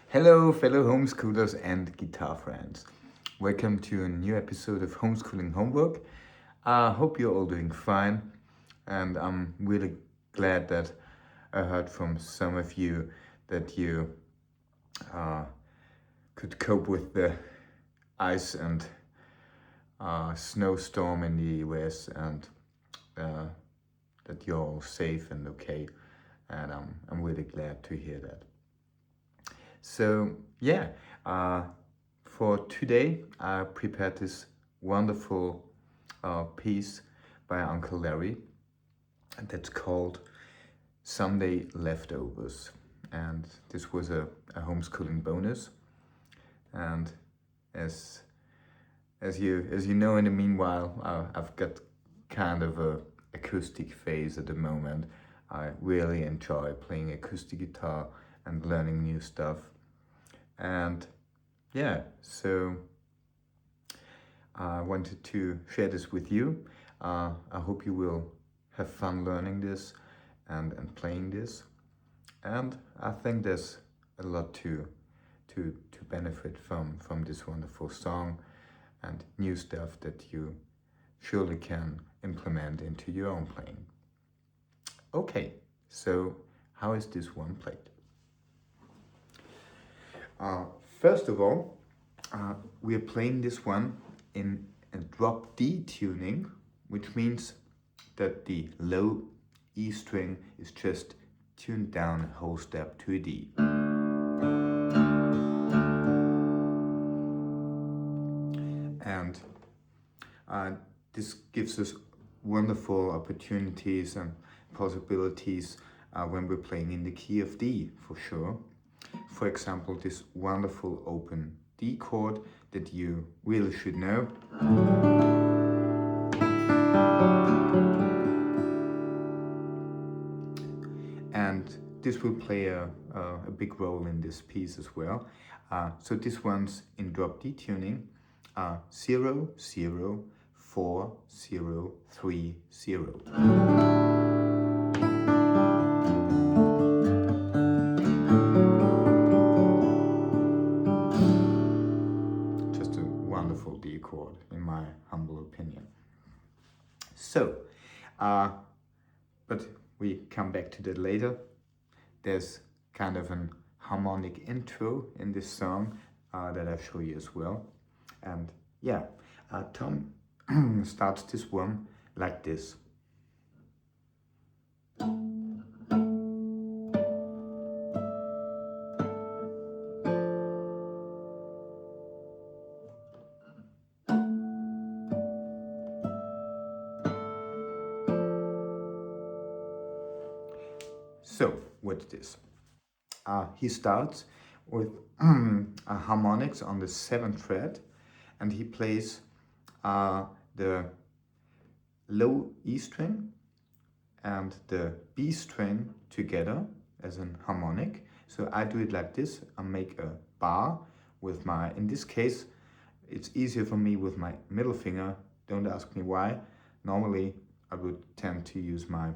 Hello, fellow homeschoolers and guitar friends. Welcome to a new episode of Homeschooling Homework. I hope you're all doing fine, and I'm really glad that I heard from some of you that you could cope with the ice and snowstorm in the US, and that you're all safe and okay. And I'm really glad to hear that. So yeah, for today I prepared this wonderful piece by Uncle Larry that's called Sunday Leftovers, and this was a homeschooling bonus. And as you know, in the meanwhile, I've got kind of a acoustic phase at the moment. I really enjoy playing acoustic guitar and learning new stuff. And yeah, so I wanted to share this with you. I hope you will have fun learning this and playing this. And I think there's a lot to benefit from this wonderful song and new stuff that you surely can implement into your own playing. Okay, so how is this one played? First of all, we are playing this one in a drop D tuning, which means that the low E string is just tuned down a whole step to a D. And this gives us wonderful opportunities and possibilities when we're playing in the key of D, for sure. For example, this wonderful open D chord that you really should know. And this will play a big role in this piece as well. So this one's in drop D tuning, 0, 0, 4, 0, 3, 0. Just a wonderful D chord, in my humble opinion. So, but we come back to that later. There's kind of an harmonic intro in this song that I'll show you as well. And yeah, Tom starts this one like this. So, what's this? He starts with harmonics on the 7th fret, and he plays the low E string and the B string together as an harmonic. So I do it like this. I make a bar with my, in this case, it's easier for me with my middle finger. Don't ask me why. Normally I would tend to use my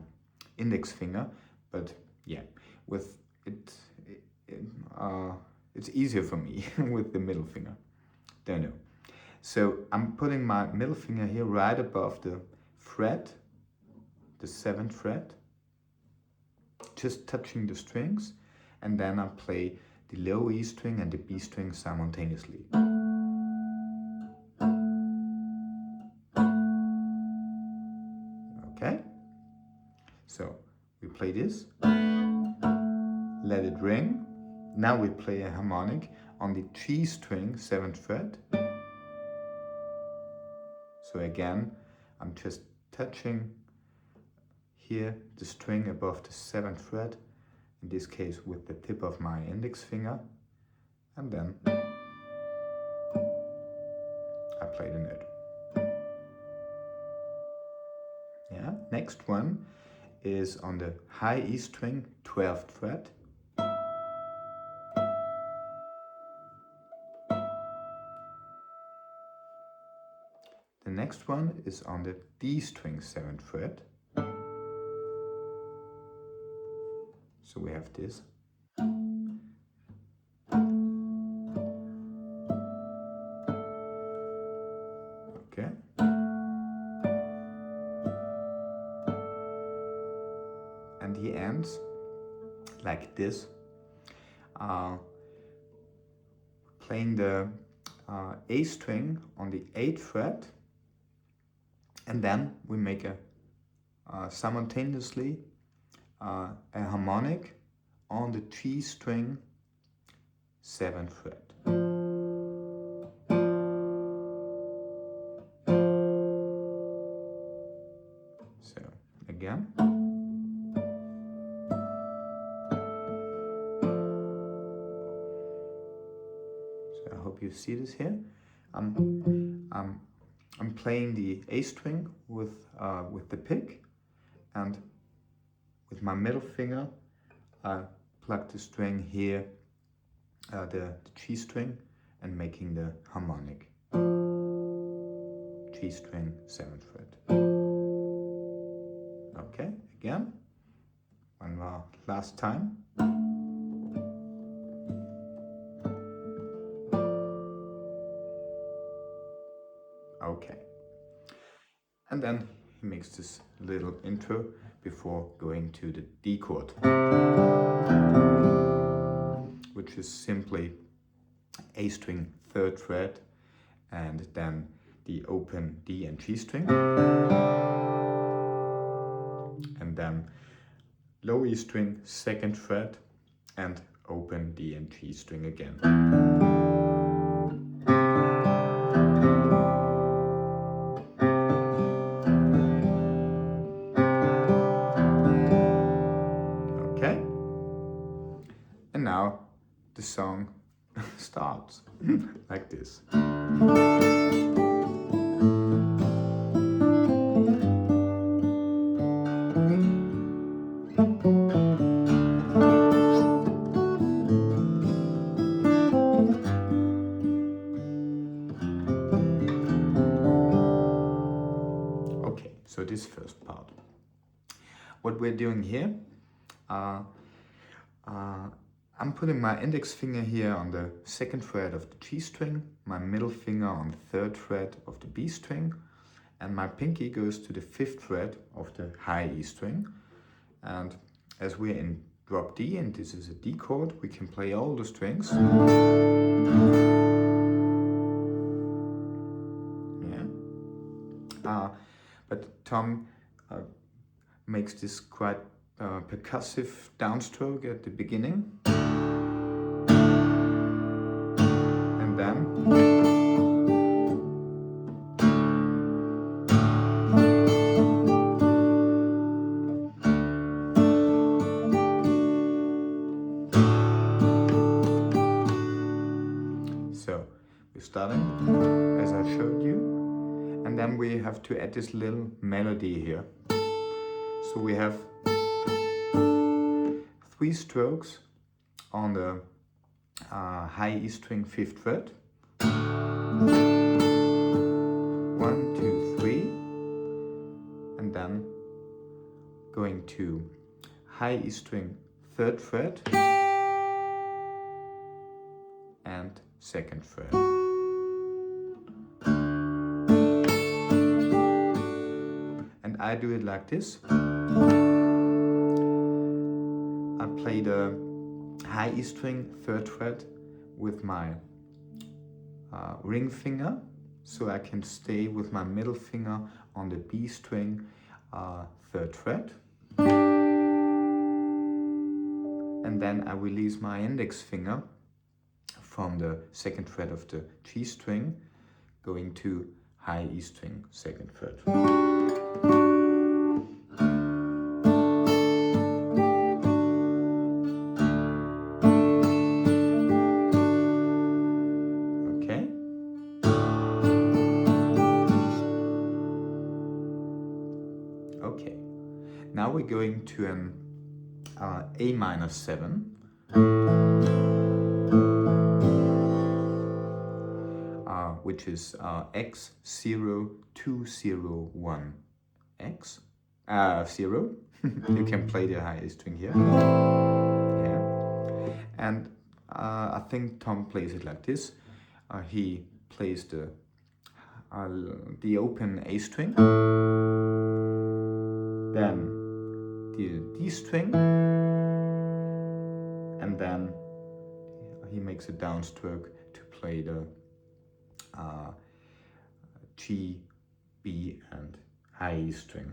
index finger, but yeah, with it, it's easier for me with the middle finger. Don't know. So I'm putting my middle finger here right above the fret, the 7th fret, just touching the strings, and then I play the low E string and the B string simultaneously. Okay? So we play this, let it ring. Now we play a harmonic on the G string, 7th fret. So again, I'm just touching here the string above the 7th fret, in this case with the tip of my index finger, and then I play the note. Yeah, next one is on the high E string, 12th fret. The next one is on the D string, 7th fret. So we have this. Okay. And he ends like this, playing the A string on the 8th fret, and then we make a simultaneously a harmonic on the G string, 7th fret. So again. So I hope you see this here. I'm playing the A string with the pick, and with my middle finger I plug the string here, the G string, and making the harmonic. G string, 7th fret. Okay, again, one more last time. Okay, and then he makes this little intro before going to the D chord, which is simply A string 3rd fret, and then the open D and G string, and then low E string 2nd fret, and open D and G string again. Okay, and now the song starts like this. Okay, so this first part. What we're doing here, I'm putting my index finger here on the 2nd fret of the G string, my middle finger on the 3rd fret of the B string, and my pinky goes to the 5th fret of the high E string. And as we're in drop D, and this is a D chord, we can play all the strings. Yeah. But Tom makes this quite percussive downstroke at the beginning. And then so we're starting as I showed you, and then we have to add this little melody here. So we have 3 strokes on the high E string 5th fret. 1, 2, 3, and then going to high E string 3rd fret and 2nd fret. And I do it like this. I play the high E string 3rd fret with my ring finger, so I can stay with my middle finger on the B string 3rd fret. And then I release my index finger from the 2nd fret of the G string, going to high E string 2nd fret. Okay, now we're going to an A minor 7, which is X0201 X 0. You can play the high string here. Yeah, and I think Tom plays it like this. He plays the open A string, then the D string, and then he makes a downstroke to play the G, B, and high E string.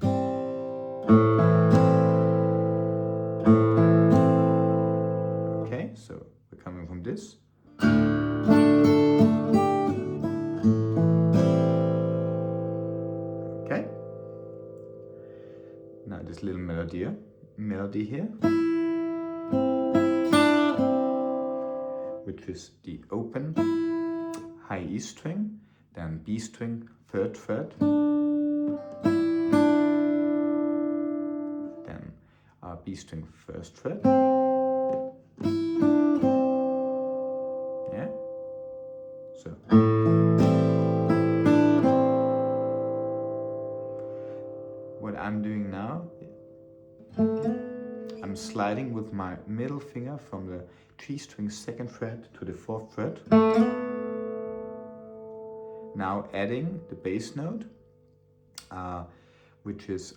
Okay, so we're coming from this. Okay. Now this little melody here, which is the open high E string, then B string 3rd fret, then B string 1st fret. Yeah. So. What I'm doing now, I'm sliding with my middle finger from the G string 2nd fret to the 4th fret. Now adding the bass note, which is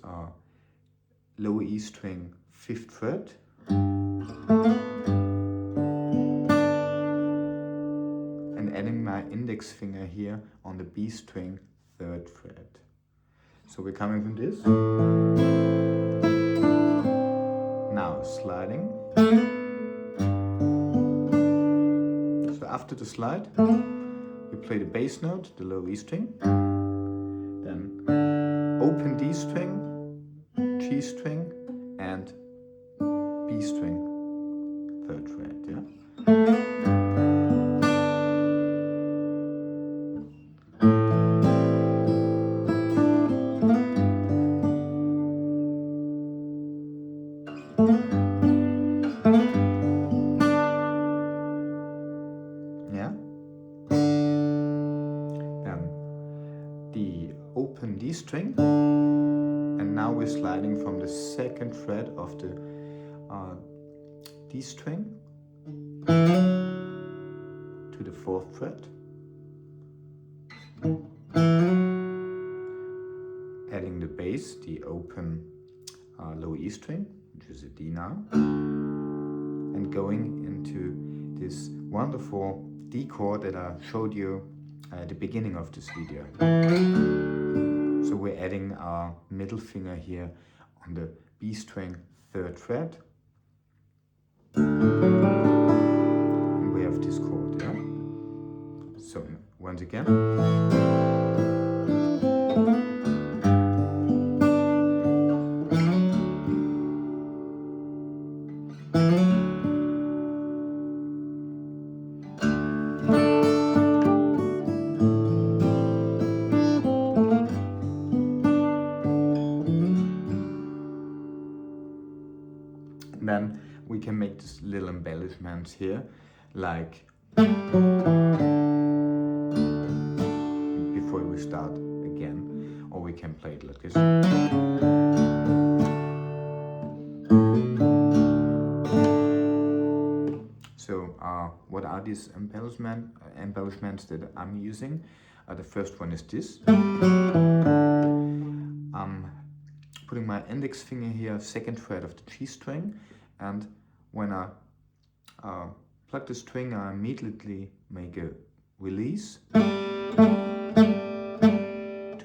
low E string 5th fret, index finger here on the B string 3rd fret. So we're coming from this. Now sliding. So after the slide, you play the bass note, the low E string, then open D string, G string, and B string, 3rd fret, yeah? Yeah? Then the open D string, and now we're sliding from the 2nd fret of the D string to the 4th fret, adding the bass, the open low E string, which is a D now, and going into this wonderful D chord that I showed you at the beginning of this video. So we're adding our middle finger here on the B string 3rd fret, and we have this chord, yeah? So once again. Then we can make this little embellishments here, like before we start again, or we can play it like this. So what are these embellishments that I'm using? The first one is this. I'm putting my index finger here, 2nd fret of the G string, and when I pluck the string, I immediately make a release to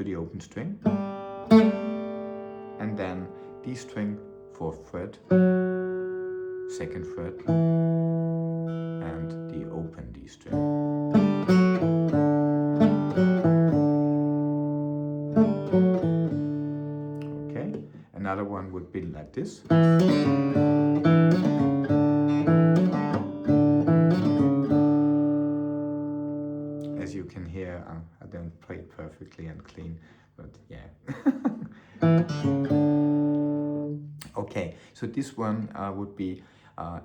the open string, and then D string, 4th fret, 2nd fret, and the open D string. Okay, another one would be like this. As you can hear, I don't play it perfectly and clean, but yeah. Okay, so this one would be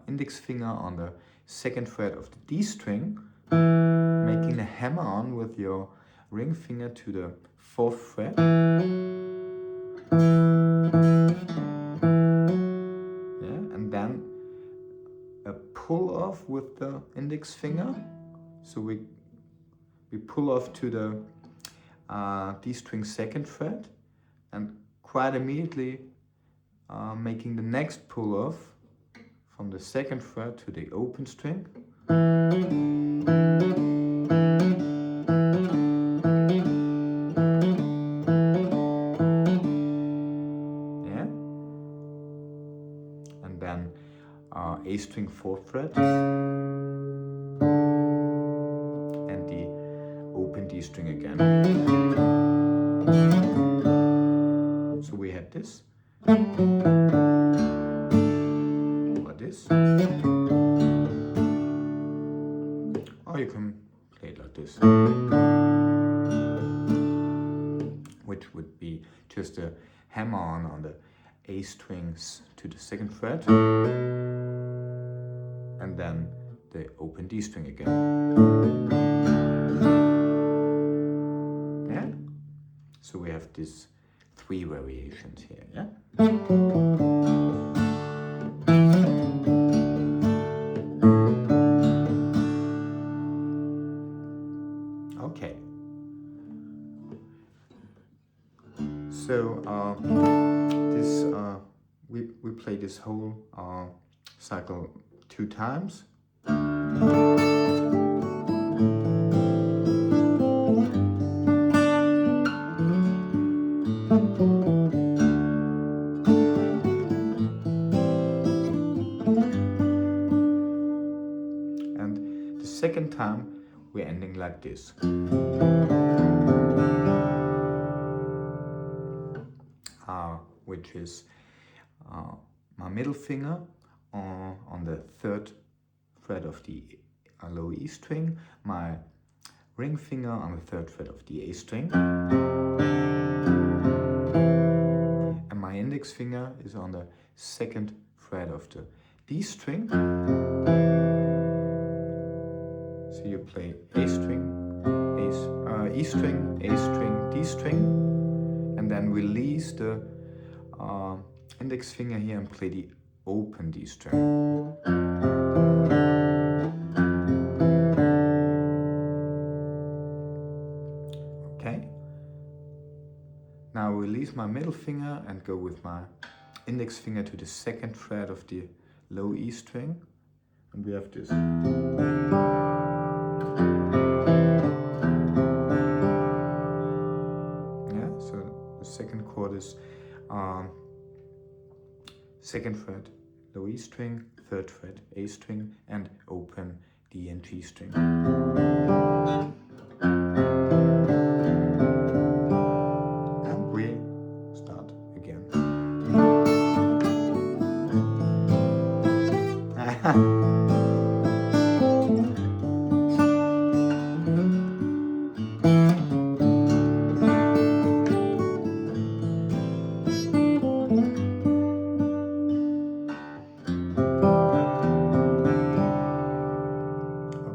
index finger on the 2nd fret of the D string, making a hammer on with your ring finger to the 4th fret. Yeah, and then a pull off with the index finger. So we pull off to the D string 2nd fret, and quite immediately making the next pull off from the 2nd fret to the open string. Yeah, and then A string 4th fret, and the open D string again. So we had this, or this, or you can play it like this, which would be just a hammer on the A strings to the 2nd fret, and then the open D string again. Yeah? So we have these 3 variations here, yeah? Okay. So we play this whole cycle 2 times. second time we're ending like this. Which is my middle finger on the 3rd fret of the low E string, my ring finger on the 3rd fret of the A string, and my index finger is on the 2nd fret of the D string. So you play A string, E string, A string, D string, and then release the index finger here and play the open D string. Okay. Now release my middle finger and go with my index finger to the 2nd fret of the low E string, and we have this. Yeah, so the 2nd chord is 2nd fret, low E string, 3rd fret, A string, and open D and G string. And we start again.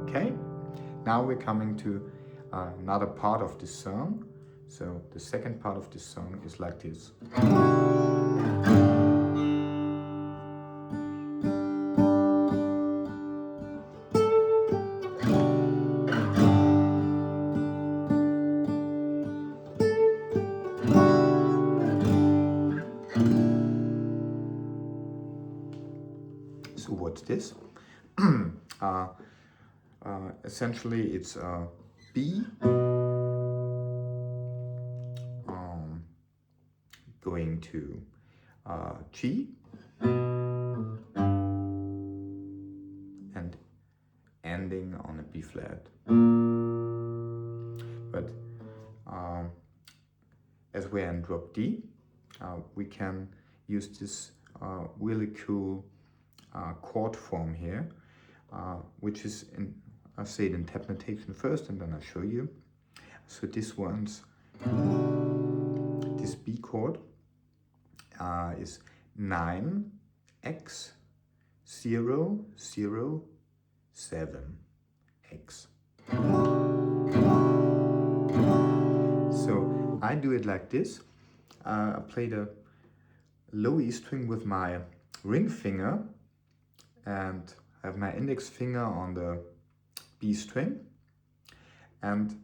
Okay, now we're coming to another part of the song. So the second part of the song is like this. So what's this? Essentially it's B going to G and ending on a B flat. But as we're in drop D, we can use this really cool chord form here, which is in, I'll say it in tab notation first and then I'll show you. So this B chord is 9x 0 0 7 x. So I do it like this. I play the low E string with my ring finger and have my index finger on the B string, and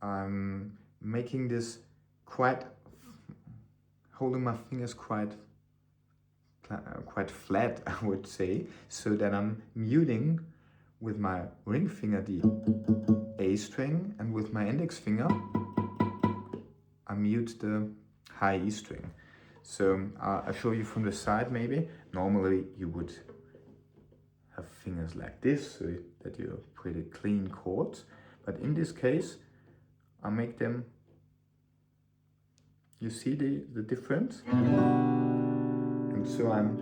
I'm making this holding my fingers quite flat, I would say, so that I'm muting with my ring finger the A string, and with my index finger I mute the high E string. So I'll show you from the side maybe. Normally you would have fingers like this so that you pretty clean chords, but in this case I make them, you see the difference? And so I'm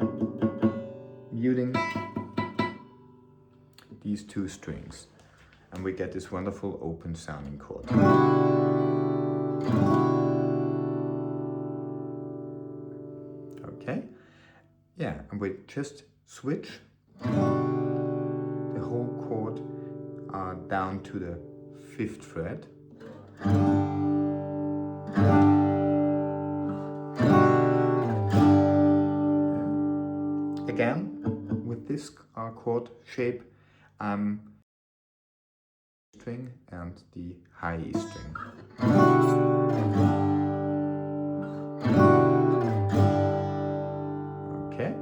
muting these two strings and we get this wonderful open sounding chord. Okay, yeah, and we just switch the whole chord down to the 5th fret. Again, with this chord shape, I'm string and the high E string. Okay,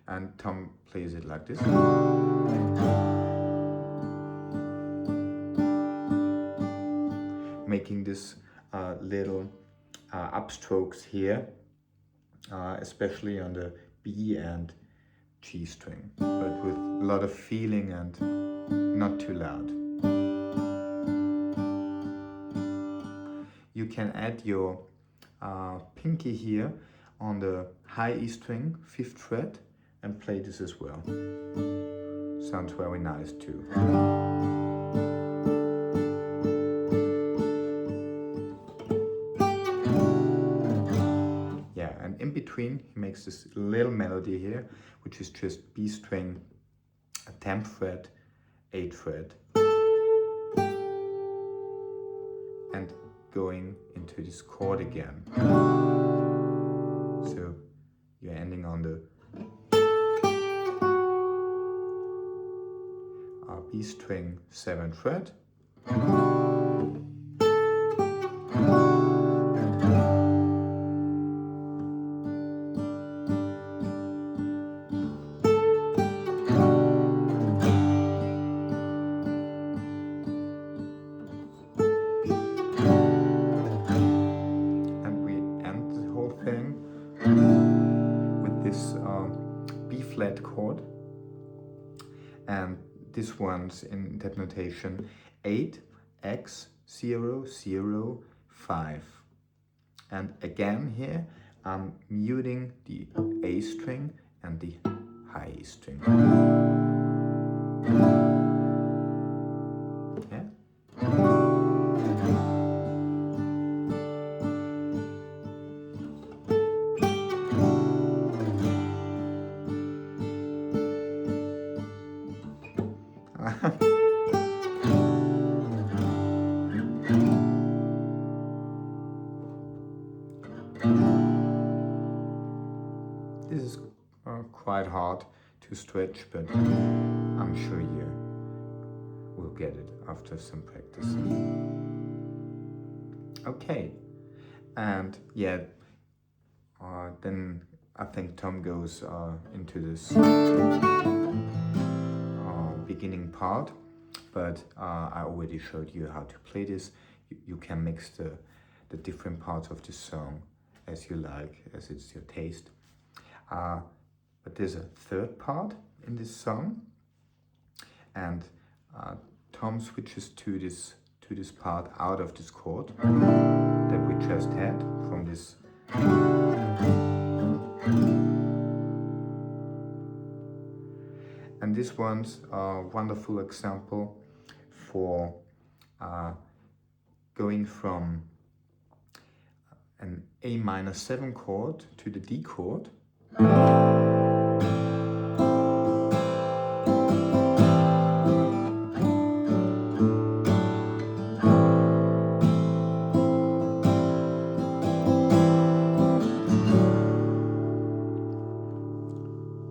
and Tom plays it like this. Making this little upstrokes here, especially on the B and G string, but with a lot of feeling and not too loud. You can add your pinky here on the high E string, 5th fret, and play this as well. Sounds very nice too. Yeah, and in between he makes this little melody here, which is just B string, a 10th fret, 8th fret, and going into this chord again. So you're ending on the B string, 7th fret, and we end the whole thing with this B flat chord, and this one's in that notation 8 X 0 0 5, and again here I'm muting the A string and the high E string. Yeah. This is quite hard to stretch, but I'm sure you will get it after some practice. Okay, and yeah, then I think Tom goes into this beginning part, but I already showed you how to play this. You can mix the different parts of the song as you like, as it's your taste. But there's a third part in this song, and Tom switches to this part out of this chord that we just had from this. And this one's a wonderful example for going from an A minor 7 chord to the D chord.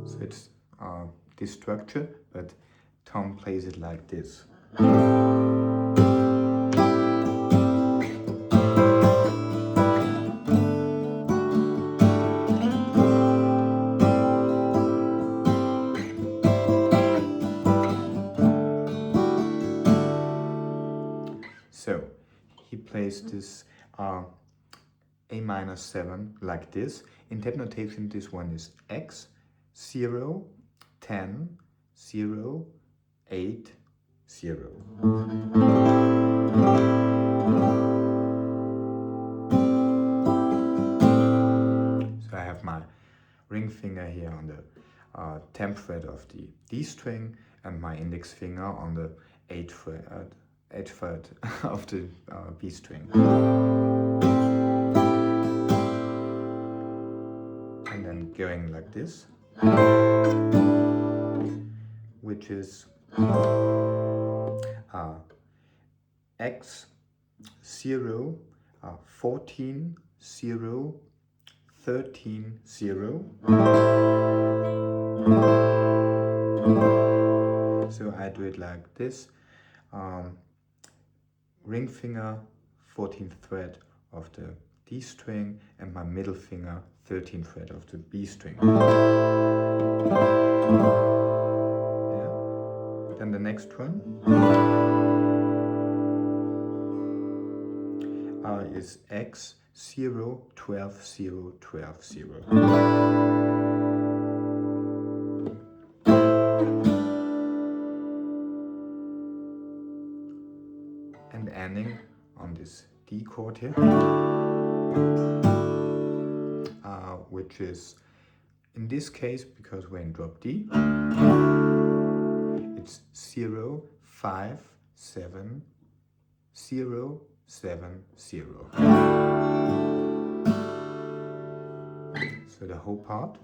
So it's this structure, but Tom plays it like this. So he plays this A minor 7 like this. In tab notation, this one is X 0 10 0 8 0. So I have my ring finger here on the 10th fret of the D string and my index finger on the 8th fret of the B string. And then going like this, which is X 0 14 0 13 0. So I do it like this. Ring finger, 14th fret of the D string, and my middle finger, 13th fret of the B string. Yeah. Then the next one is X 0 12 0 12 0. ending on this D chord here, which is, in this case, because we're in drop D, it's 0, 5, 7, 0, 7, 0. So the whole part.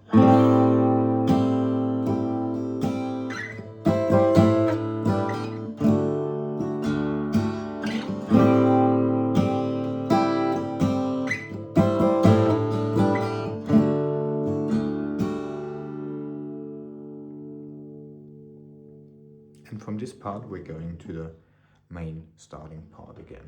And from this part we're going to the main starting part again.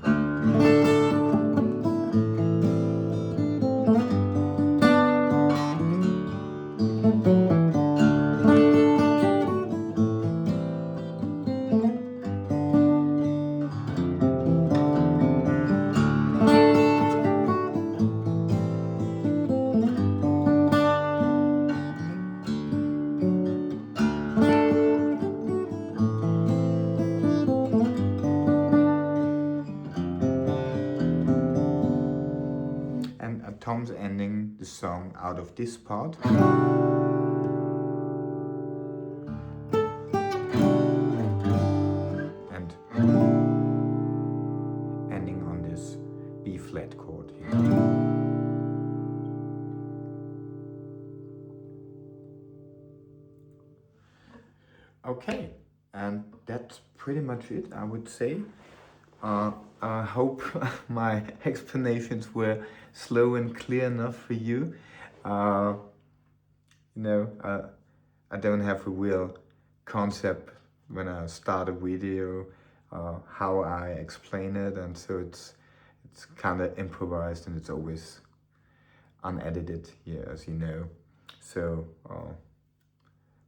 Tom's ending the song out of this part. And ending on this B flat chord here. Okay, and that's pretty much it, I would say. I hope my explanations were slow and clear enough for you. I don't have a real concept when I start a video, how I explain it, and so it's kind of improvised and it's always unedited here, as you know. So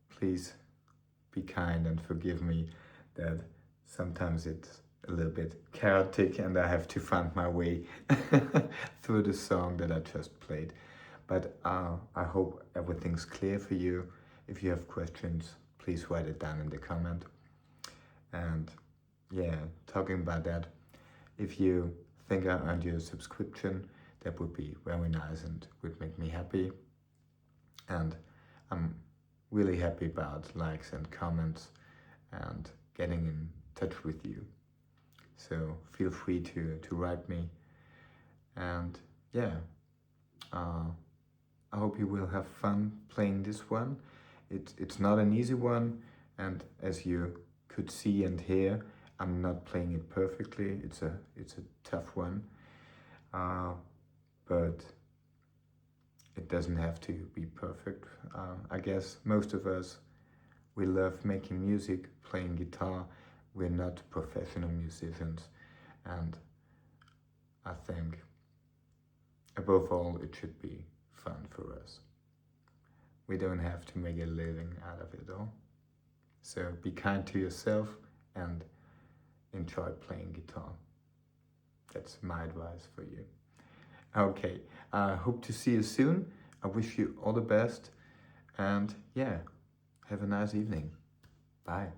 please be kind and forgive me that sometimes it's a little bit chaotic and I have to find my way through the song that I just played. But I hope everything's clear for you. If you have questions, please write it down in the comment. And yeah, talking about that, if you think I earned you a subscription, that would be very nice and would make me happy. And I'm really happy about likes and comments and getting in touch with you. So feel free to write me. And yeah, I hope you will have fun playing this one. It's not an easy one, and as you could see and hear, I'm not playing it perfectly. It's a tough one, but it doesn't have to be perfect. I guess most of us, we love making music, playing guitar. We're not professional musicians, and I think above all it should be fun for us. We don't have to make a living out of it all. So be kind to yourself and enjoy playing guitar. That's my advice for you. Okay, I hope to see you soon. I wish you all the best, and yeah, have a nice evening. Bye.